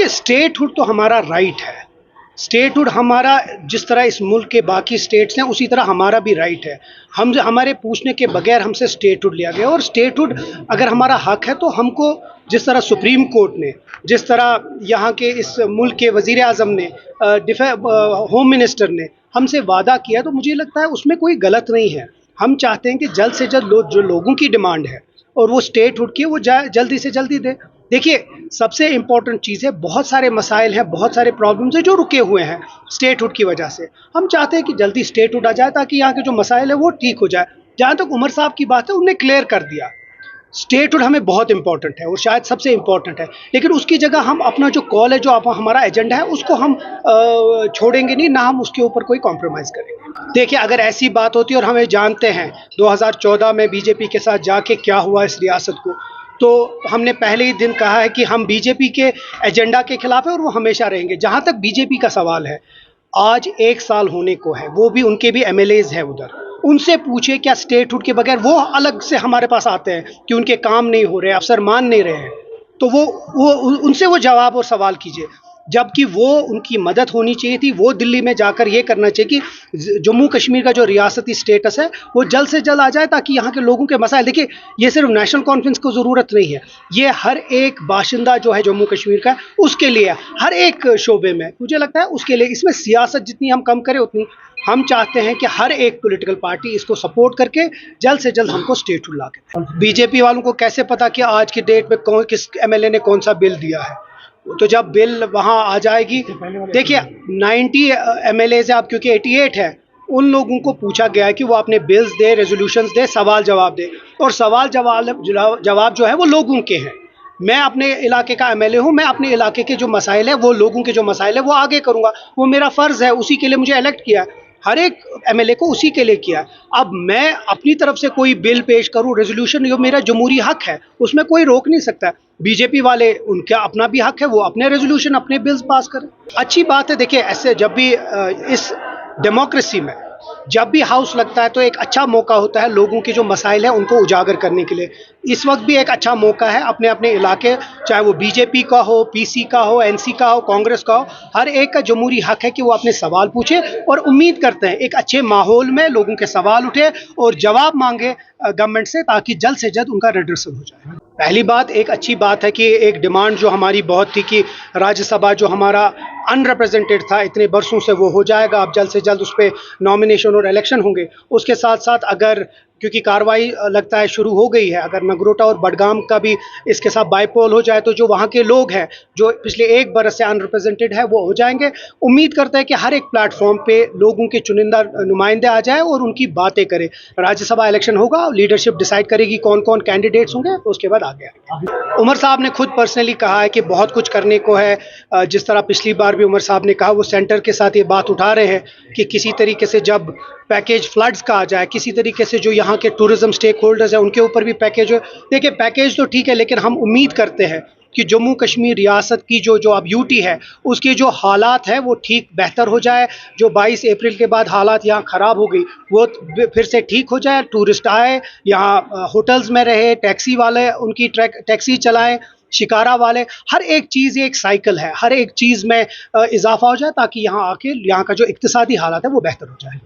देखिए, स्टेटहुड तो हमारा राइट है। स्टेटहुड हमारा, जिस तरह इस मुल्क के बाकी स्टेट्स हैं उसी तरह हमारा भी राइट है। हम हमारे पूछने के बगैर हमसे स्टेटहुड लिया गया, और स्टेटहुड अगर हमारा हक है तो हमको, जिस तरह सुप्रीम कोर्ट ने, जिस तरह यहाँ के इस मुल्क के वज़ीर आज़म ने, होम मिनिस्टर ने हमसे वादा किया, तो मुझे लगता है उसमें कोई गलत नहीं है। हम चाहते हैं कि जल्द से जल्द जो लोगों की डिमांड है और वो स्टेटहुड की, वो जल्दी से जल्दी दे। देखिए, सबसे इम्पोर्टेंट चीज़ है, बहुत सारे मसाइल हैं, बहुत सारे प्रॉब्लम्स हैं जो रुके हुए हैं स्टेटहुड की वजह से। हम चाहते हैं कि जल्दी स्टेटहुड आ जाए ताकि यहाँ के जो मसाइल है वो ठीक हो जाए। जहाँ तक उमर साहब की बात है, उन्होंने क्लियर कर दिया, स्टेटहुड हमें बहुत इंपॉर्टेंट है और शायद सबसे इम्पॉर्टेंट है, लेकिन उसकी जगह हम अपना जो कॉल है, जो हमारा एजेंडा है, उसको हम छोड़ेंगे नहीं, ना हम उसके ऊपर कोई कॉम्प्रोमाइज़ करेंगे। देखिए, अगर ऐसी बात होती है, और हमें जानते हैं 2014 में बीजेपी के साथ जाके क्या हुआ इस रियासत को, तो हमने पहले ही दिन कहा है कि हम बीजेपी के एजेंडा के खिलाफ है और वो हमेशा रहेंगे। जहाँ तक बीजेपी का सवाल है, आज 1 साल होने को है, वो भी उनके भी एमएलएज़ हैं उधर, उनसे पूछिए क्या स्टेटहुड के बगैर वो अलग से हमारे पास आते हैं कि उनके काम नहीं हो रहे, अफसर मान नहीं रहे हैं, तो वो उनसे वो जवाब और सवाल कीजिए। जबकि वो, उनकी मदद होनी चाहिए थी, वो दिल्ली में जाकर ये करना चाहिए कि जम्मू कश्मीर का जो रियासती स्टेटस है वो जल्द से जल्द आ जाए, ताकि यहाँ के लोगों के मसाइल, देखिए ये सिर्फ नेशनल कॉन्फ्रेंस को ज़रूरत नहीं है, ये हर एक बाशिंदा जो है जम्मू कश्मीर का, उसके लिए, हर एक शोबे में मुझे लगता है उसके लिए। इसमें सियासत जितनी हम कम करें उतनी, हम चाहते हैं कि हर एक पॉलिटिकल पार्टी इसको सपोर्ट करके जल्द से जल्द हमको स्टेटहुड ला के। बीजेपी वालों को कैसे पता कि आज की डेट में किस एमएलए ने कौन सा बिल दिया है? तो जब बिल वहाँ आ जाएगी, देखिए 90 एमएलएज़ है अब, क्योंकि 88 है, उन लोगों को पूछा गया है कि वो अपने बिल्स दे, रेजोल्यूशंस दे, सवाल जवाब दे, और सवाल जवाब जो है वो लोगों के हैं। मैं अपने इलाके का एमएलए हूँ, मैं अपने इलाके के जो मसाइल है, वो लोगों के जो मसाइल है वो आगे करूँगा, वो मेरा फ़र्ज़ है, उसी के लिए मुझे इलेक्ट किया है, हर एक एमएलए को उसी के लिए किया है। अब मैं अपनी तरफ से कोई बिल पेश करूँ, रेजोल्यूशन, ये मेरा जमहूरी हक है, उसमें कोई रोक नहीं सकता। बीजेपी वाले, उनका अपना भी हक है, वो अपने रेजोल्यूशन, अपने बिल्स पास करें, अच्छी बात है। देखिए, ऐसे जब भी इस डेमोक्रेसी में जब भी हाउस लगता है तो एक अच्छा मौका होता है लोगों के जो मसाइल हैं उनको उजागर करने के लिए। इस वक्त भी एक अच्छा मौका है, अपने अपने इलाके, चाहे वो बीजेपी का हो, पीसी का हो, एनसी का हो, कांग्रेस का हो, हर एक का जमहूरी हक है कि वो अपने सवाल पूछे, और उम्मीद करते हैं एक अच्छे माहौल में लोगों के सवाल उठे और जवाब मांगे गवर्नमेंट से, ताकि जल्द से जल्द उनका रिड्रेसल हो जाए। पहली बात, एक अच्छी बात है कि एक डिमांड जो हमारी बहुत थी कि राज्यसभा जो हमारा अनरिप्रेजेंटेड था इतने बरसों से, वो हो जाएगा अब जल्द से जल्द, उस पर नॉमिनेशन और इलेक्शन होंगे। उसके साथ साथ अगर, क्योंकि कार्रवाई लगता है शुरू हो गई है, अगर नगरोटा और बडगाम का भी इसके साथ बाईपोल हो जाए तो जो वहाँ के लोग हैं जो पिछले 1 बरस से अनरिप्रेजेंटेड है वो हो जाएंगे। उम्मीद करते हैं कि हर एक प्लेटफॉर्म पे लोगों के चुनिंदा नुमाइंदे आ जाए और उनकी बातें करें। राज्यसभा इलेक्शन होगा, लीडरशिप डिसाइड करेगी कौन कौन कैंडिडेट्स होंगे, उसके बाद आगे आएंगे। उमर साहब ने खुद पर्सनली कहा है कि बहुत कुछ करने को है। जिस तरह पिछली बार भी उमर साहब ने कहा, वो सेंटर के साथ ये बात उठा रहे हैं कि किसी तरीके से जब पैकेज फ्लड्स का आ जाए, किसी तरीके से जो यहाँ के टूरिज्म स्टेक होल्डर्स हैं उनके ऊपर भी पैकेज हो। देखिए, पैकेज तो ठीक है, लेकिन हम उम्मीद करते हैं कि जम्मू कश्मीर रियासत की जो अब यूटी है उसके जो हालात है वो ठीक बेहतर हो जाए। जो 22 अप्रैल के बाद हालात यहाँ ख़राब हो गई वो फिर से ठीक हो जाए, टूरिस्ट आए यहाँ, होटल्स में रहे, टैक्सी वाले उनकी टैक्सी चलाएं, शिकारा वाले, हर एक चीज़ एक साइकिल है, हर एक चीज़ में इजाफा हो जाए ताकि यहाँ आके यहाँ का जो इक्तिसादी हालात है वो बेहतर हो जाए।